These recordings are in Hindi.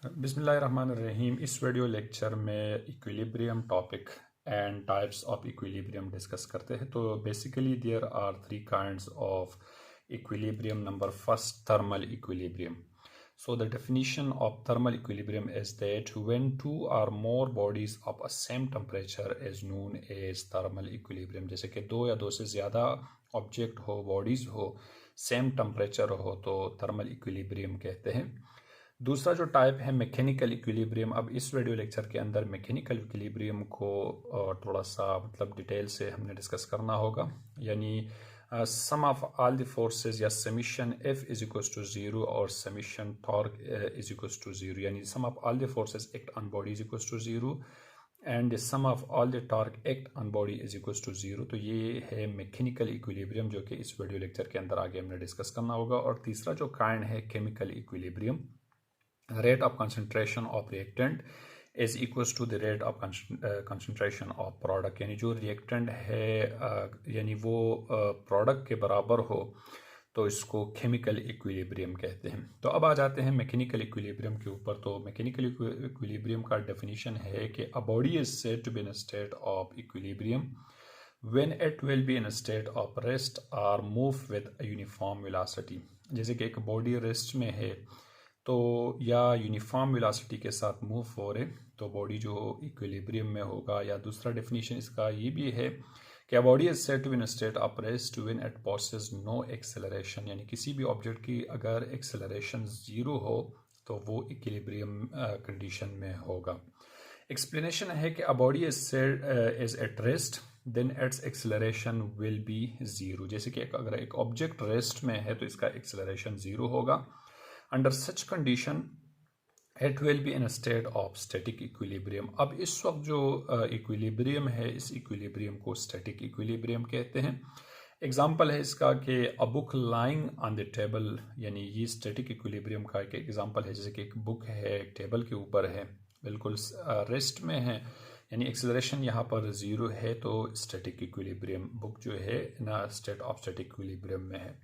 बिस्मिल्लाहिर्रहमानिर्रहीम। इस वीडियो लेक्चर में equilibrium topic and types of equilibrium discuss करते हैं। तो basically there are three kinds of equilibrium. Number first, thermal equilibrium. So the definition of thermal equilibrium is that when two or more bodies of a same temperature is known as thermal equilibrium. जैसे कि दो या दो से ज़्यादा ऑब्जेक्ट हो, बॉडीज़ हो, सेम टेम्परेचर हो तो थर्मल इक्विलिब्रियम कहते हैं. दूसरा जो टाइप है मैकेनिकल इक्विलिब्रियम. अब इस वीडियो लेक्चर के अंदर मैकेनिकल इक्विलिब्रियम को थोड़ा सा मतलब डिटेल से हमने डिस्कस करना होगा. यानी sum of all the forces या summation F is equals to 0 और summation torque is equals to 0. यानी sum of all the forces act on body is equals to 0 and the sum of all the torque act on body is equals to 0. तो ये है मैकेनिकल इक्विलिब्रियम जो कि इस वीडियो लेक्चर के अंदर आगे हमने डिस्कस करना होगा. और तीसरा जो काइंड है chemical equilibrium. Rate of concentration of reactant is equals to the rate of concentration of product. यानी जो रिएक्टेंट है यानी वो प्रोडक्ट के बराबर हो तो इसको केमिकल इक्विलिब्रियम कहते हैं. तो अब आ जाते हैं मैकेनिकल इक्विलिब्रियम के ऊपर. तो मैकेनिकल इक्विलिब्रियम का डेफिनेशन है कि a body is said to be in a state of equilibrium when it will be in a state of rest or move with a uniform velocity. जैसे कि एक बॉडी रेस्ट में है तो या यूनिफॉर्म वेलोसिटी के साथ मूव हो रहे तो बॉडी जो इक्विलिब्रियम में होगा. या दूसरा डेफिनेशन इसका ये भी है कि a body is said to be in a state of rest when it possess no acceleration. यानी किसी भी ऑब्जेक्ट की अगर एक्सेलरेशन ज़ीरो हो तो वो इक्विलिब्रियम कंडीशन में होगा. एक्सप्लेनेशन है कि a body is said is at rest then its acceleration will be zero. जैसे कि अगर एक ऑब्जेक्ट रेस्ट में है तो इसका एक्सेलरेशन ज़ीरो होगा. Under such condition it will be in a state of static equilibrium. अब इस वक्त जो इक्विलिब्रियम है इस इक्विलिब्रियम को स्टैटिक इक्विलिब्रियम कहते हैं. एग्जाम्पल है इसका कि a book lying on the table. यानी ये स्टैटिक इक्विलिब्रियम का एक एग्जाम्पल है. जैसे कि एक बुक है एक टेबल के ऊपर है बिल्कुल रेस्ट में है यानी एक्सेलरेशन यहाँ पर ज़ीरो है तो स्टैटिक इक्विलिब्रियम बुक जो है ना स्टेट ऑफ स्टैटिक इक्विलिब्रियम में है.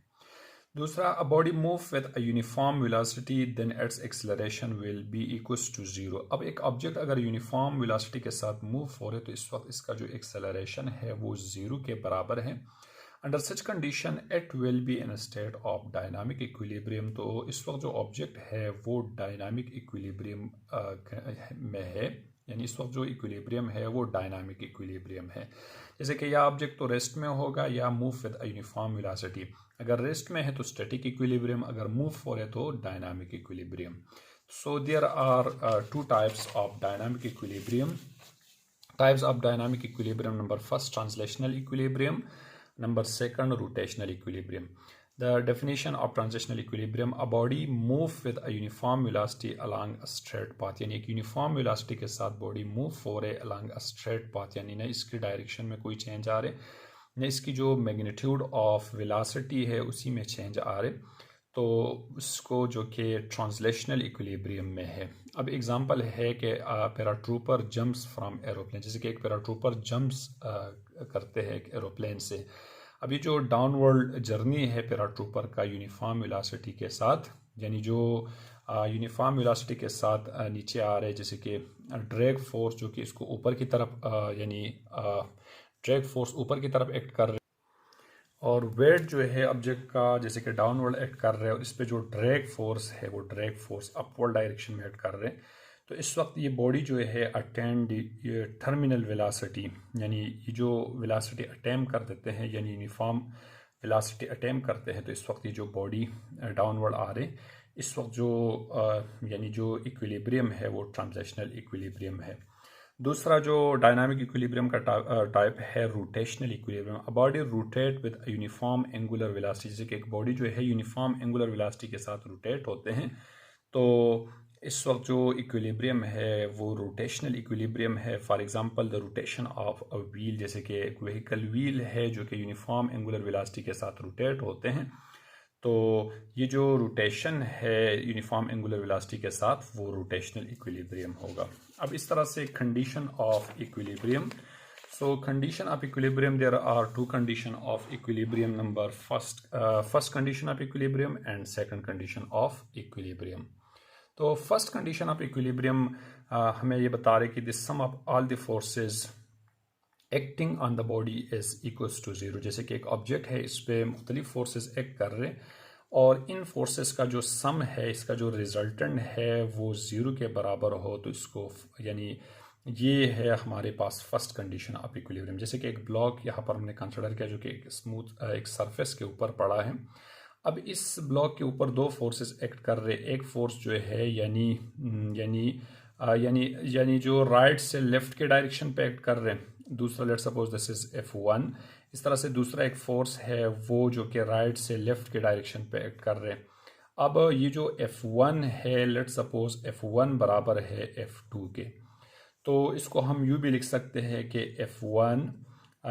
दूसरा, a body move with a uniform velocity then its acceleration will be equals to zero. अब एक ऑब्जेक्ट अगर यूनिफॉर्म वेलोसिटी के साथ मूव हो रहे तो इस वक्त इसका जो एक्सेलरेशन है वो ज़ीरो के बराबर है. Under such condition it will be in a state of dynamic equilibrium. तो इस वक्त जो ऑब्जेक्ट है वो डायनामिक इक्विलिब्रियम में है. यानी इस वक्त जो इक्विलिब्रियम है वो डायनामिक इक्विलिब्रियम है. जैसे कि या ऑब्जेक्ट तो रेस्ट में होगा या move with a uniform velocity. अगर रेस्ट में है तो स्टैटिक इक्विलिब्रियम, अगर मूव हो रहे तो dynamic equilibrium. So there are two types of dynamic equilibrium. Types of dynamic equilibrium. Number first, translational equilibrium. Number second, rotational equilibrium. The definition of translational equilibrium: a body move with a uniform velocity along a straight path. यानी एक यूनिफॉर्म वेलोसिटी के साथ बॉडी मूव हो रहे along a straight path. यानी न इसकी डायरेक्शन में कोई चेंज आ रहे न इसकी जो मैग्नीट्यूड ऑफ वेलोसिटी है उसी में चेंज आ रहे तो उसको जो कि ट्रांसलेशनल इक्विलिब्रियम में है. अब एग्जांपल है कि पैराट्रूपर जंप्स फ्रॉम एरोप्लेन. जैसे कि एक पैराट्रूपर जंप्स करते हैं एक एरोप्लेन से. अभी जो डाउनवर्ड जर्नी है पैराट्रूपर का यूनिफॉर्म वेलोसिटी के साथ यानी जो यूनिफॉर्म वेलोसिटी के साथ नीचे आ रहे जैसे कि ड्रैग फोर्स जो कि इसको ऊपर की तरफ यानी ड्रैग फोर्स ऊपर की तरफ एक्ट कर रहे और वेट जो है ऑब्जेक्ट का जैसे कि डाउनवर्ड एक्ट कर रहे हैं और इस पे जो ड्रैग फोर्स है वो ड्रैग फोर्स अपवर्ड डायरेक्शन में एक्ट कर रहे हैं. तो इस वक्त ये बॉडी जो है अटेंड ये टर्मिनल वेलोसिटी यानी ये जो वेलोसिटी अटेम कर देते हैं यानी यूनिफॉर्म वेलोसिटी अटेम करते हैं तो इस वक्त ये जो बॉडी डाउनवर्ड आ रहे इस वक्त जो यानी जो इक्विलिब्रियम है वो ट्रांसलेशनल इक्विलिब्रियम है. दूसरा जो डायनामिक इक्विलिब्रियम का टाइप है rotational equilibrium. A body rotate with uniform angular velocity. जैसे कि एक बॉडी जो है यूनिफॉर्म एंगुलर वेलोसिटी के साथ रोटेट होते हैं तो इस वक्त जो इक्विलिब्रियम है वो रोटेशनल इक्विलिब्रियम है. For example the rotation of a wheel. जैसे कि एक व्हीकल व्हील है जो कि यूनिफॉर्म एंगुलर वेलोसिटी के साथ रोटेट होते हैं तो ये जो रोटेशन है यूनिफॉर्म एंगुलर वेलोसिटी के साथ वो रोटेशनल इक्विलिब्रियम होगा. अब इस तरह से condition of equilibrium. So condition of equilibrium there are two condition of equilibrium. Number first condition of equilibrium and second condition of equilibrium. तो फर्स्ट कंडीशन ऑफ इक्विलिब्रियम हमें ये बता रहे कि the sum of all the forces acting on the body is equals to zero. जैसे कि एक ऑब्जेक्ट है, इस पर मुख्तलिफ फोर्सेस एक्ट कर रहे हैं और इन फोर्सेस का जो सम है, इसका जो रिजल्टेंट है वो ज़ीरो के बराबर हो, तो इसको यानी ये है हमारे पास फर्स्ट कंडीशन ऑफ इक्विलिब्रियम। जैसे कि एक ब्लॉक यहाँ पर हमने कंसिडर किया जो कि एक स्मूथ एक सरफेस के ऊपर पड़ा है। अब इस ब्लॉक के ऊपर दो फोर्सेस एक्ट कर रहे। एक फोर्स जो है यानी यानी यानी यानी जो राइट से लेफ्ट के डायरेक्शन पे एक्ट कर रहे हैं, दूसरा let suppose this is F1। इस तरह से दूसरा एक फोर्स है वो जो कि राइट से लेफ्ट के डायरेक्शन पे एक्ट कर रहे हैं। अब ये जो F1 है, लेट सपोज F1 बराबर है F2 के, तो इसको हम यूँ भी लिख सकते हैं कि F1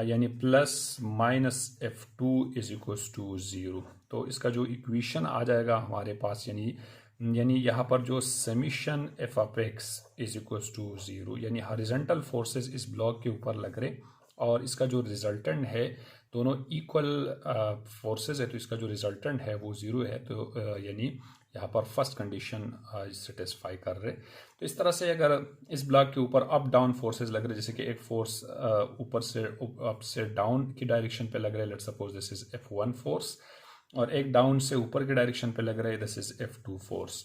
यानी plus minus F2 is equals to zero. तो इसका जो इक्वेशन आ जाएगा हमारे पास, यानी यहाँ पर जो summation F of X is equals to zero, यानी हॉरिजॉन्टल फोर्सेस इस ब्लॉक के ऊपर लग रहे और इसका जो रिजल्टेंट है दोनों इक्वल फोर्सेस है, तो इसका जो रिजल्टेंट है वो ज़ीरो है। तो यानी यहाँ पर फर्स्ट कंडीशन सेटिस्फाई कर रहे। तो इस तरह से अगर इस ब्लॉक के ऊपर अप डाउन फोर्सेस लग रहे, जैसे कि एक फोर्स ऊपर से अप से डाउन की डायरेक्शन पे लग रहे, let suppose this is F1 force, और एक डाउन से ऊपर के डायरेक्शन पे लग रहा है, दिस इज F2 फोर्स।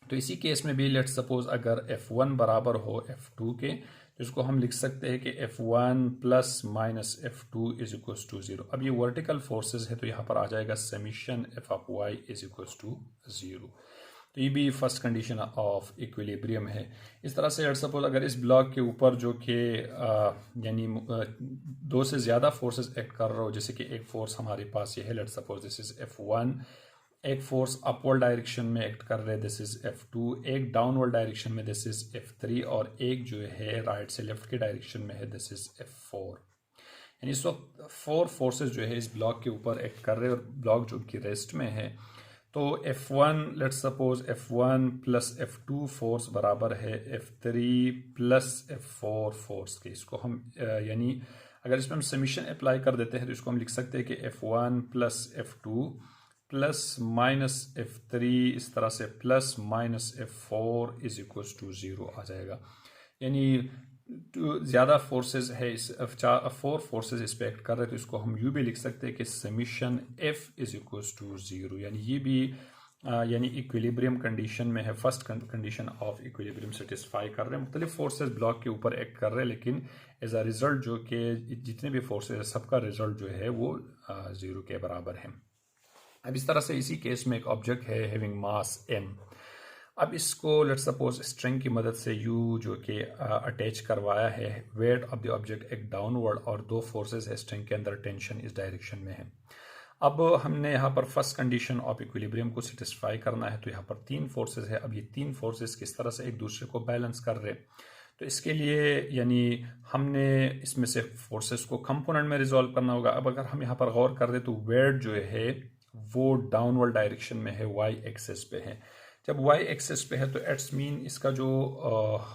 तो इसी केस में भी लेट सपोज अगर F1 बराबर हो F2 के, तो इसको हम लिख सकते हैं कि F1 plus minus F2 is equals to zero. अब ये वर्टिकल फोर्सेस है तो यहाँ पर आ जाएगा summation F of Y is equals to zero. तो ये भी फर्स्ट कंडीशन ऑफ इक्विलिब्रियम है। इस तरह से लेट सपोज अगर इस ब्लॉक के ऊपर जो कि यानी दो से ज़्यादा फोर्सेस एक्ट कर रहा हो, जैसे कि एक फोर्स हमारे पास ये है, let suppose this is F1, एक फोर्स अपवर्ड डायरेक्शन में एक्ट कर रहे, दिस इज F2, एक डाउनवर्ड डायरेक्शन में दिस इज F3, और एक जो है राइट से लेफ्ट के डायरेक्शन में है, दिस इज F4। यानी इस वक्त फोर फोर्सेस जो है इस ब्लॉक के ऊपर एक्ट कर रहे और ब्लॉक जो कि रेस्ट में है। तो F1 let suppose F1 plus F2 force बराबर है F3 प्लस F4 फोर्स के। इसको हम यानी अगर इसमें हम समीशन अप्लाई कर देते हैं तो इसको हम लिख सकते हैं कि F1 plus F2 plus minus F3, इस तरह से plus minus F4 is equals to zero आ जाएगा। यानी ज़्यादा फोर्सेस है, इस फोर फोर्सेस इस पे एक्ट कर रहे, तो इसको हम यूँ भी लिख सकते हैं कि summation F is equals to zero. यानी ये भी यानी इक्विलिब्रियम कंडीशन में है, first condition of equilibrium satisfy कर रहे हैं। मुख्तलिफ फोर्सेस ब्लॉक के ऊपर एक्ट कर रहे हैं, लेकिन एज अ रिजल्ट जो कि जितने भी फोर्सेस है सबका रिजल्ट जो है वो ज़ीरो के बराबर है। अब इस तरह से इसी केस में एक ऑब्जेक्ट है हैविंग मास m। अब इसको लेट सपोज स्ट्रिंग की मदद से यू जो कि अटैच करवाया है, वेट ऑफ द ऑब्जेक्ट एक डाउनवर्ड और दो फोर्सेस है स्ट्रिंग के अंदर, टेंशन इस डायरेक्शन में है। अब हमने यहाँ पर फर्स्ट कंडीशन ऑफ इक्विलिब्रियम को सेटिस्फाई करना है, तो यहाँ पर तीन फोर्सेस है। अब ये तीन फोर्सेस किस तरह से एक दूसरे को बैलेंस कर रहे, तो इसके लिए यानी हमने इसमें से फोर्सेस को कंपोनेंट में रिजॉल्व करना होगा। अब अगर हम यहाँ पर गौर कर रहे तो वेट जो है वो डाउनवर्ड डायरेक्शन में है, वाई एक्सेस पे है। जब वाई एक्सेस पे है तो एट्स मीन इसका जो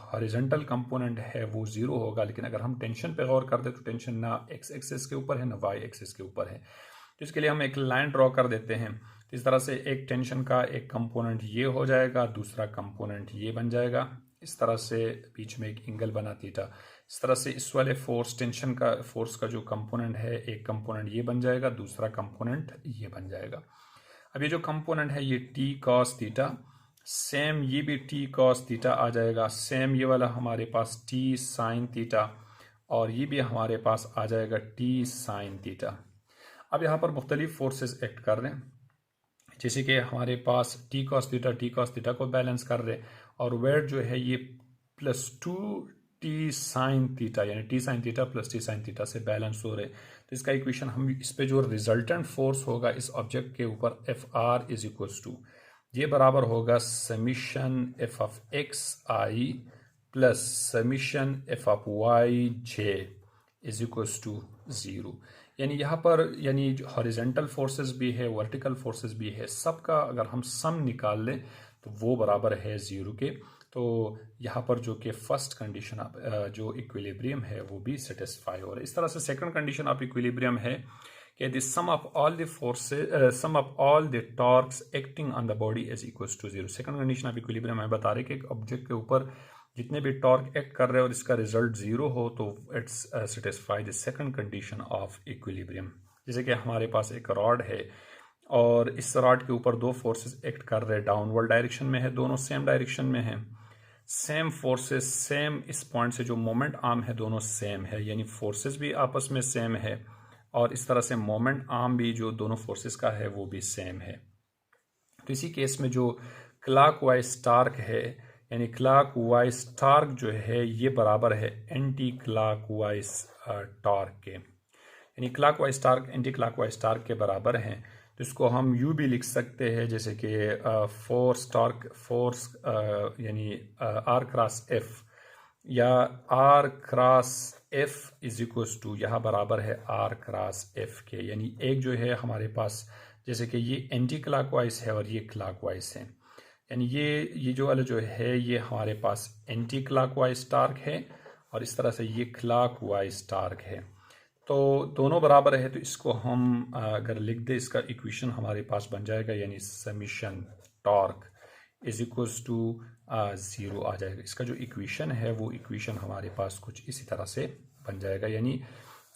हॉरिजॉन्टल कंपोनेंट है वो ज़ीरो होगा, लेकिन अगर हम टेंशन पे गौर कर दे तो टेंशन ना एक्स एक्सेस के ऊपर है ना वाई एक्सेस के ऊपर है। तो इसके लिए हम एक लाइन ड्रॉ कर देते हैं। तो इस तरह से एक टेंशन का एक कंपोनेंट ये हो जाएगा, दूसरा कंपोनेंट ये बन जाएगा, इस तरह से बीच में एक एंगल बना थीटा। इस तरह से इस वाले टेंशन का फोर्स का जो कंपोनेंट है, एक कंपोनेंट ये बन जाएगा, दूसरा कंपोनेंट ये बन जाएगा। अब ये जो कंपोनेंट है ये टी कॉस थीटा, सेम ये भी टी कॉस थीटा आ जाएगा, सेम ये वाला हमारे पास टी साइन थीटा, और ये भी हमारे पास आ जाएगा टी साइन थीटा। अब यहाँ पर मुख्तलिफ फोर्सेस एक्ट कर रहे हैं, जैसे कि हमारे पास टी कॉस थीटा को बैलेंस कर रहे हैं, और वेट जो है ये plus two T sine theta, यानी T sine theta plus T sine theta से बैलेंस हो रहे। तो इसका इक्वेशन हम इस पे जो रिजल्टेंट फोर्स होगा इस ऑब्जेक्ट के ऊपर F R is equals to, ये बराबर होगा summation F of X I plus summation F of Y J is equals to zero. यानी यहाँ पर यानी हॉरिजॉन्टल फोर्सेस भी है, वर्टिकल फोर्सेस भी है, सबका अगर हम सम निकाल लें तो वो बराबर है ज़ीरो के। तो यहाँ पर जो कि फर्स्ट कंडीशन जो इक्विलिब्रियम है वो भी सेटिस्फाई हो रहा है। इस तरह से सेकंड कंडीशन ऑफ इक्विलिब्रियम है कि the sum of all the forces sum of all the torques acting on the body is equals to zero. Second condition of equilibrium हमें बता रहे कि एक ऑब्जेक्ट के ऊपर जितने भी टॉर्क एक्ट कर रहे हैं और इसका रिजल्ट जीरो हो तो it's satisfy the second condition of equilibrium. जैसे कि हमारे पास एक रॉड है और इस रॉड के ऊपर दो फोर्सेस एक्ट कर रहे हैं, डाउनवर्ड डायरेक्शन में है, दोनों सेम डायरेक्शन में हैं, सेम फोर्सेस सेम, इस पॉइंट से जो मोमेंट आर्म है दोनों सेम है, यानी फोर्सेस भी आपस में सेम है और इस तरह से मोमेंट आर्म भी जो दोनों फोर्सेस का है वो भी सेम है। तो इसी केस में जो क्लॉकवाइज टॉर्क है, यानी क्लॉकवाइज टॉर्क जो है ये बराबर है एंटी क्लॉकवाइज टॉर्क के, यानी clockwise torque anti clockwise torque के बराबर हैं। तो इसको हम यू भी लिख सकते हैं जैसे कि फोर्स टॉर्क फोर्स यानी आर क्रॉस एफ, या R cross F is equals to यहाँ बराबर है आर क्रॉस एफ के, यानी एक जो है हमारे पास जैसे कि ये एंटी क्लॉकवाइज है और ये क्लॉकवाइज है, यानी ये जो वाला जो है ये हमारे पास एंटी क्लॉकवाइज टॉर्क है और इस तरह से ये क्लॉकवाइज टॉर्क है। तो दोनों बराबर है तो इसको हम अगर लिख दे इसका इक्वेशन हमारे पास बन जाएगा, यानी summation torque is equals to zero आ जाएगा। इसका जो इक्वेशन है वो इक्वेशन हमारे पास कुछ इसी तरह से बन जाएगा, यानी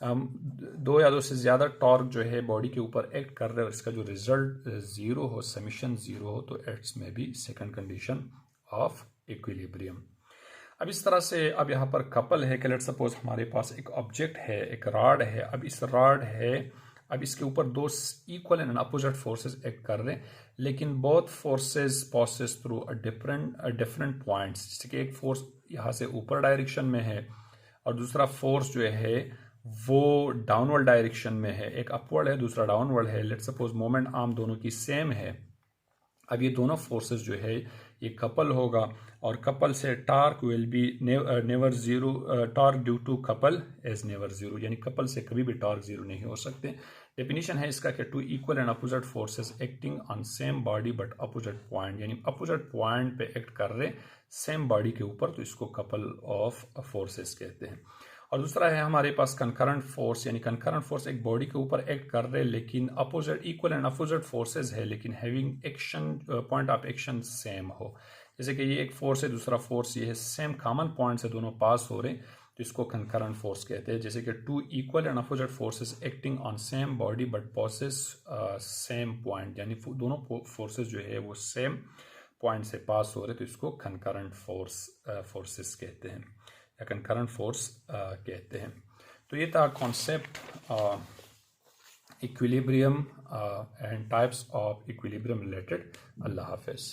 दो या दो से ज़्यादा टॉर्क जो है बॉडी के ऊपर एक्ट कर रहे हैं और इसका जो रिजल्ट जीरो हो, समीशन जीरो हो, तो इट्स में भी सेकंड कंडीशन ऑफ इक्विलिब्रियम। अब इस तरह से अब यहाँ पर कपल है कि लेट्स सपोज हमारे पास एक ऑब्जेक्ट है, एक रॉड है, अब इस रॉड है, अब इसके ऊपर दो equal and opposite forces act कर रहे हैं, लेकिन both forces passes through different points. जैसे कि एक फोर्स यहाँ से ऊपर डायरेक्शन में है और दूसरा फोर्स जो है वो डाउनवर्ड डायरेक्शन में है, एक अपवर्ड है दूसरा डाउनवर्ड है। लेट्स सपोज मोमेंट आर्म दोनों की सेम है। अब ये दोनों फोर्सेस जो है ये कपल होगा और कपल से torque will be never zero, torque due to couple is never zero, यानी कपल से कभी भी टॉर्क जीरो नहीं हो सकते। डेफिनेशन है इसका कि two equal and opposite forces acting on same body but opposite point, यानी अपोजिट पॉइंट पे एक्ट कर रहे सेम बॉडी के ऊपर, तो इसको कपल ऑफ फोर्सेस कहते हैं। और दूसरा है हमारे पास कंकरेंट फोर्स, यानी कंकरेंट फोर्स एक बॉडी के ऊपर एक्ट कर रहे लेकिन opposite equal and opposite forces है लेकिन having action point of action same हो। जैसे कि ये एक फोर्स है दूसरा फोर्स ये है, सेम कॉमन पॉइंट से दोनों पास हो रहे तो इसको कंकरेंट फोर्स कहते हैं। जैसे कि two equal and opposite forces acting on same body but possess same point, यानी दोनों फोर्सेस जो है वो सेम पॉइंट से पास हो रहे तो इसको कंकरेंट फोर्सेस कहते हैं या कंकरेंट फोर्स कहते हैं। तो ये था concept equilibrium and types of equilibrium related. अल्लाह हाफिज़।